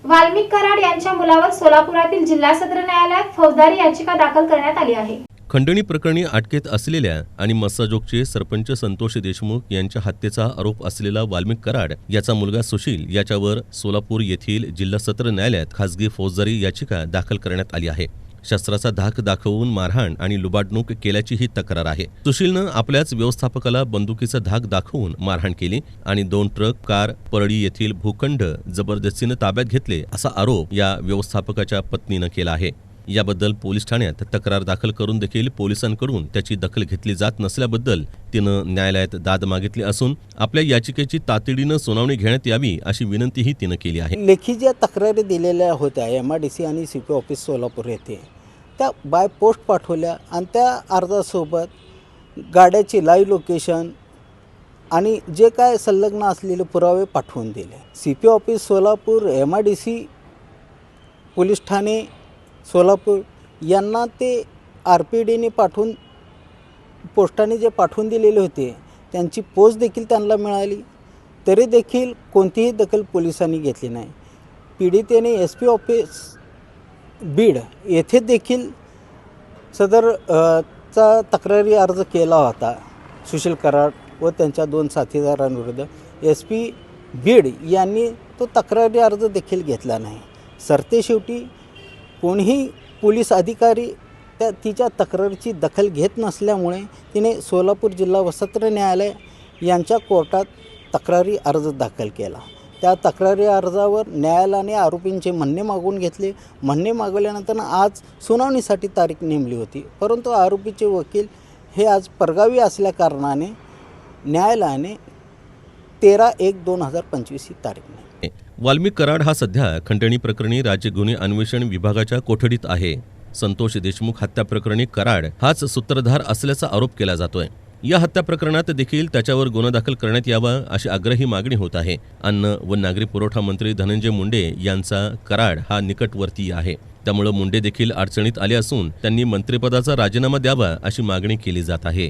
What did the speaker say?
वाल्मिक कराड यांच्या मुलावर सोलापुरातील जिल्हा सत्र न्यायालयात फौजदारी याचिका दाखल करण्यात आली आहे। खंडणी प्रकरणी अटकेत असलेल्या आणि मस्साजोगचे सरपंच संतोष देशमुख यांच्या हत्येचा आरोप असलेला वाल्मिक कराड याचा मुलगा सुशील याच्यावर सोलापूर येथील जिल्हा सत्र न्यायालयात खासगी फौजदारी याचिका दाखल करण्यात आली आहे। शस्त्राचा धाक दाखवून मारहाण आणि लुबाडणूक केल्याची ही तक्रार आहे। सुशीलनं आपल्याच व्यवस्थापकाला बंदुकीचा धाक दाखवून मारहाण केली आणि 2 ट्रक कार परळी येथील भूखंड जबरदस्तीने ताब्यात घेतले असा आरोप या व्यवस्थापकाच्या पत्नीनं केला आहे। याबद्दल पोलीस ठाण्यात तक्रार दाखल करून देखील पोलिसांकडून त्याची दखल घेतली जात नसल्याबद्दल तिनं न्यायालयात दाद मागितली असून आपल्या याचिकेची तातडीनं सुनावणी घेण्यात यावी अशी विनंतीही तिनं केली आहे। लेखी ज्या तक्रारी दिलेल्या होत्या MRDC आणि CP ऑफिस सोलापूर येथे त्या बाय पोस्ट पाठवल्या आणि त्या अर्जासोबत गाड्याची लाईव्ह लोकेशन आणि जे काय संलग्न असलेले पुरावे पाठवून दिले। CP office Solapur MRDC police Thane Solapur यांना ते RPDने पाठवून पोस्टाने जे पाठवून दिलेले होते त्यांची पोस्ट देखील त्यांना मिळाली, तरी देखील कोणतीही दखल पोलिसांनी घेतली नाही। पीडितेने SP ऑफिस बीड येथे देखील सदर चा तक्रारी अर्ज केला होता सुशील कराड व त्यांच्या 2 साथीदारांविरुद्ध। SP बीड यांनी तो तक्रारी अर्ज देखील घेतला नाही। सरतेशेवटी कोणीही पोलीस अधिकारी तिच्या तक्रारीची दखल घेत नसल्यामुळे तिने सोलापूर जिल्हा व सत्र न्यायालय यांच्या कोर्टात तक्रारी अर्ज दाखल केला। त्या तक्रारी अर्जावर न्यायालयाने आरोपींचे म्हणणे मागून घेतले। म्हणणे मागवल्यानंतर आज सुनावणीसाठी तारीख नेमली होती, परंतु आरोपीचे वकील हे आज परगावी असल्याकारणाने न्यायालयाने 13/1/2025 ही तारीख नेमली। वाल्मिक कराड हा सध्या खंडणी प्रकरणी राज्य गुन्हे अन्वेषण विभागाच्या कोठडीत आहे। संतोष देशमुख हत्या प्रकरणी कराड हाच सूत्रधार असल्याचा आरोप केला जातोय। या हत्या प्रकरणात देखील त्याच्यावर गुन्हा दाखल करण्यात यावा अशी आग्रही मागणी होत आहे। अन्न व नागरी पुरवठा मंत्री धनंजय मुंडे यांचा कराड हा निकटवर्तीय आहे, त्यामुळे मुंडे देखील अडचणीत आले असून त्यांनी मंत्रिपदाचा राजीनामा द्यावा अशी मागणी केली जात आहे।